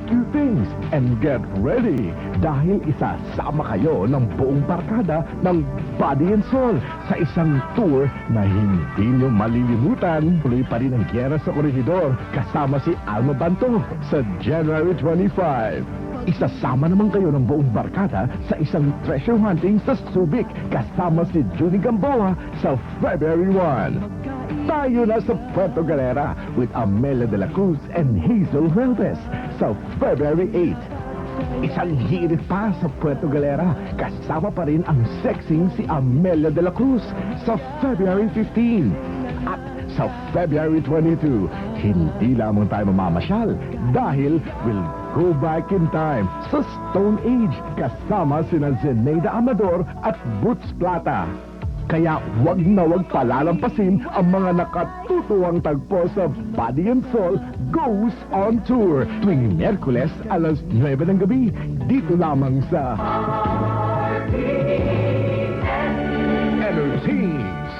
few things and get ready dahil isasama kayo ng buong barkada ng Body and Soul sa isang tour na hindi nyo malilimutan. Tuloy pa rin ang Giyera sa Corregidor kasama si Alma Bantog sa January 25. Isasama naman kayo ng buong barkada sa isang treasure hunting sa Subic kasama si Junie Gamboa sa February 1. Tayo na sa Puerto Galera with Amelia de la Cruz and Hazel Huelves sa February 8. Isang hirit pa sa Puerto Galera, kasama pa rin ang sexing si Amelia de la Cruz sa February 15. At sa February 22, hindi lamang tayo mamamasyal dahil we'll go back in time sa Stone Age kasama sina Zeneida Amador at Boots Plata. Kaya wag na wag palalampasin ang mga nakatutuwang tagpo sa Body and Soul Goes on Tour tuwing Miyerkules alas 9 ng gabi dito lamang sa Entertains.